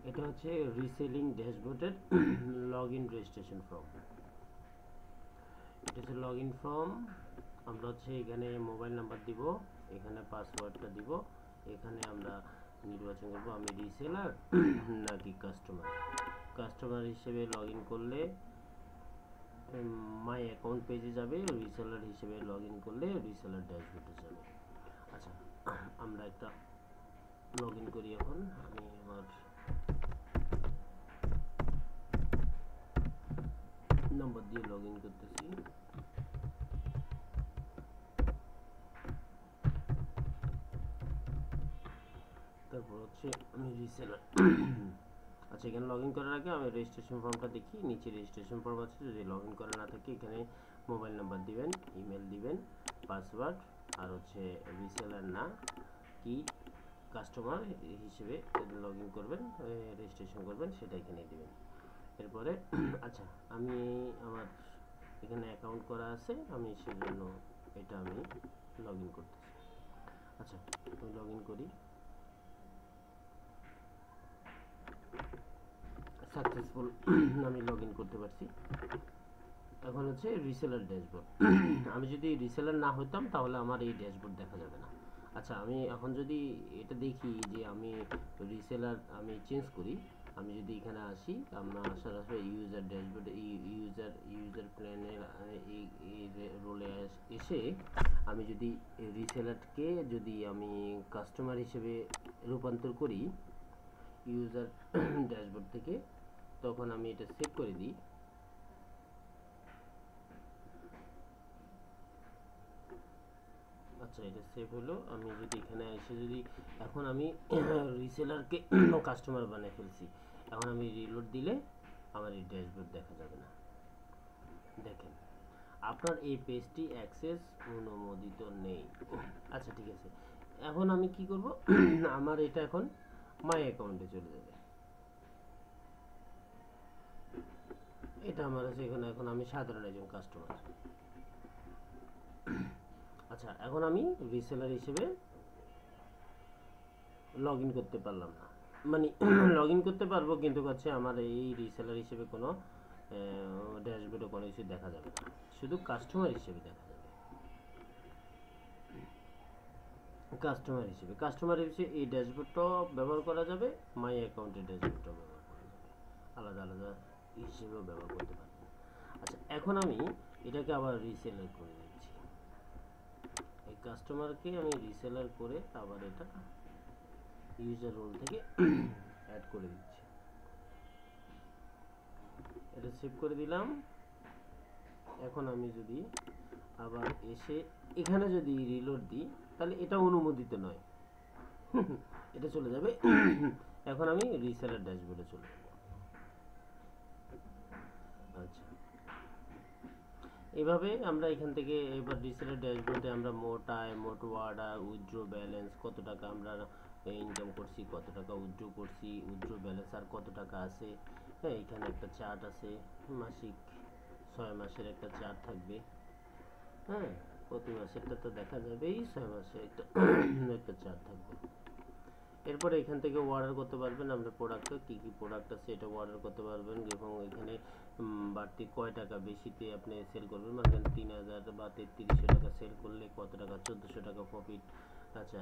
এটা হচ্ছে reselling ড্যাশবোর্ডের login registration form. এটা হচ্ছে লগইন ফর্ম। আমরা হচ্ছে এখানে মোবাইল নাম্বার দিব, এখানে পাসওয়ার্ডটা দিব, এখানে আমরা নির্বাচন করব আমি রিসেলার নাকি কাস্টমার। কাস্টমার হিসেবে লগইন করলে মাই অ্যাকাউন্ট পেজে যাবে, রিসেলার হিসেবে লগইন করলে রিসেলার ড্যাশবোর্ডে যাবে। আচ্ছা, আমরা একটা লগইন করি। এখন আমি আমার নাম্বার দিয়ে লগইন করতেছি। তারপর হচ্ছে আমি রিসেলার। আচ্ছা, এখানে লগইন করার আগে আমি রেজিস্ট্রেশন ফর্মটা দেখি। নিচে রেজিস্ট্রেশন ফর্ম আছে, যদি লগইন করা না থাকে এখানে মোবাইল নাম্বার দিবেন, ইমেল দিবেন, পাসওয়ার্ড, আর হচ্ছে রিসেলার না কি কাস্টমার হিসেবে লগইন করবেন, রেজিস্ট্রেশন করবেন, সেটা এখানে দিবেন। এরপরে আচ্ছা, আমি আমার এখানে অ্যাকাউন্ট করা আছে, আমি সেজন্য এটা আমি লগইন করতেছি। আচ্ছা, আমি লগইন করি। সাকসেসফুল আমি লগইন করতে পারছি। এখন হচ্ছে রিসেলার ড্যাশবোর্ড। আমি যদি রিসেলার না হতাম তাহলে আমার এই ড্যাশবোর্ড দেখা যাবে না। আচ্ছা, আমি এখন যদি এটা দেখি যে আমি রিসেলার আমি চেঞ্জ করি, আমি যদি এখানে আসি, আমরা আসার আসলে ইউজার ড্যাশবোর্ডে ইউজার প্ল্যানের এই রোলে এসে আমি যদি রিসেলারকে যদি আমি কাস্টমার হিসেবে রূপান্তর করি ইউজার ড্যাশবোর্ড থেকে, তখন আমি এটা সেভ করে দিই। আচ্ছা, এটা সেভ হলো। আমি যদি এখানে এসে যদি এখন আমি রিসেলারকে কাস্টমার বানিয়ে ফেলছি, এখন আমি রিলোড দিলে আমার এই ড্যাশবোর্ড দেখা যাবে না। দেখেন, আপনার এই পেজটি অ্যাক্সেস অনুমোদিত নেই। আচ্ছা, ঠিক আছে। এখন আমি কি করব, আমার এটা এখন মাই অ্যাকাউন্টে চলে যাবে। এটা আমার আছে এখানে, এখন আমি সাধারণ একজন কাস্টমার। আচ্ছা, এখন আমি রিসেলার হিসেবে লগইন করতে পারলাম না, মানে লগইন করতে পারবো কিন্তু হচ্ছে আমার এই রিসেলার হিসেবে কোনো ড্যাশবোর্ডে কোনো কিছু দেখা যাবে না, শুধু কাস্টমার হিসেবে দেখা যাবে। কাস্টমার হিসেবে এই ড্যাশবোর্ডটাও ব্যবহার করা যাবে, মাই অ্যাকাউন্টের ড্যাশবোর্ডটাও ব্যবহার করা যাবে, আলাদা আলাদা হিসেবেও ব্যবহার করতে পারবেন। আচ্ছা, এখন আমি এটাকে আবার রিসেলার করে দিচ্ছি। এই কাস্টমারকে আমি রিসেলার করে আবার এটা ইউজার রোল থেকে অ্যাড করে দিচ্ছি। এটা সেভ করে দিলাম। এখন আমি যদি আবার এসে এখানে যদি রিলোড দিই, তাহলে এটা অনুমোদিত নয়, এটা চলে যাবে। এখন আমি রিসেলার ড্যাশবোর্ডে চলে যাব। আচ্ছা, এভাবে আমরা এখান থেকে এবার রিসেলার ড্যাশবোর্ডে আমরা মোট আয়, মোট অর্ডার, উইথড্র ব্যালেন্স, কত টাকা আমরা ইনকাম করছি, কত টাকা উইথড্র করছি, উইথড্র ব্যালেন্স আর কত টাকা আছে। হ্যাঁ, এখানে একটা চার্ট আছে, মাসিক 6 মাসের একটা চার্ট থাকবে। হ্যাঁ, প্রতি মাসেরটা তো দেখা যাবেই, 6 মাসে একটা একটা চার্ট থাকবে। এরপরে এখান থেকে অর্ডার করতে পারবেন, আপনার প্রোডাক্টে কী কী প্রোডাক্ট আছে এটা অর্ডার করতে পারবেন, এবং এখানে বাড়তি কয় টাকা বেশিতে আপনি সেল করবেন, মানে 3000 বা 3300 টাকা সেল করলে কত টাকা, 1400 টাকা প্রফিট। আচ্ছা,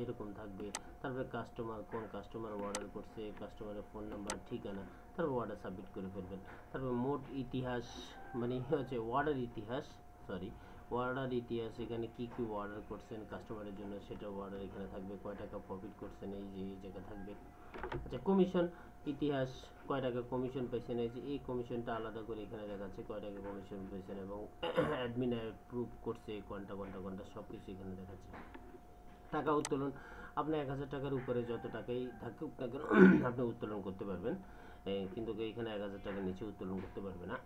এরকম থাকবে। তারপরে কাস্টমার, কোন কাস্টমার অর্ডার করছে, কাস্টমারের ফোন নাম্বার, ঠিকানা, তারপর অর্ডার সাবমিট করে ফেলবেন। তারপর মোট ইতিহাস, মানে হচ্ছে অর্ডার ইতিহাস, সরি অর্ডার ইতিহাস, এখানে কি কি অর্ডার করছেন কাস্টমারের জন্য সেটা অর্ডার এখানে থাকবে, কয় টাকা প্রফিট করছেন এই যে এই জায়গা থাকবে। আচ্ছা, কমিশন ইতিহাস, কয় টাকা কমিশন পেয়েছেন, এই যে এই কমিশনটা আলাদা করে এখানে দেখাচ্ছে কয় টাকা কমিশন পেয়েছেন, এবং অ্যাডমিন অ্যাপ্রুভ করছে কোনটা সব কিছু এখানে দেখাচ্ছে। টাকা উত্তোলন, আপনি 1000 টাকার উপরে যত টাকাই থাকুক না কেন আপনি উত্তোলন করতে পারবেন, কিন্তু এখানে 1000 টাকার নিচে উত্তোলন করতে পারবে না।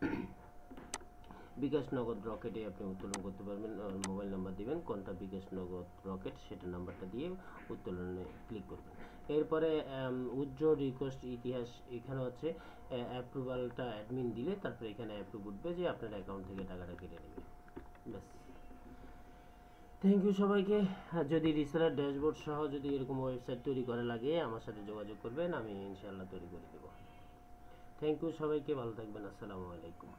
বিকাশ নগদ রকেটে আপনি উত্তোলন করতে পারবেন, মোবাইল নাম্বার দিবেন, কোনটা বিকাশ নগদ রকেট সেটা নাম্বারটা দিয়ে উত্তোলনে ক্লিক করবেন। এরপরে উইথড্র রিকোয়েস্ট ইতিহাস, এখানে হচ্ছে অ্যাপ্রুভালটা অ্যাডমিন দিলে তারপরে এখানে অ্যাপ্রুভ উঠবে যে আপনার অ্যাকাউন্ট থেকে টাকাটা কেটে নেবে, ব্যাস। থ্যাংক ইউ সবাইকে। আর যদি রিসেলার ড্যাশবোর্ড সহ যদি এরকম ওয়েবসাইট তৈরি করা লাগে আমার সাথে যোগাযোগ করবেন, আমি ইনশাআল্লাহ তৈরি করে দেবো। থ্যাংক ইউ সবাইকে, ভালো থাকবেন। আসসালামু আলাইকুম।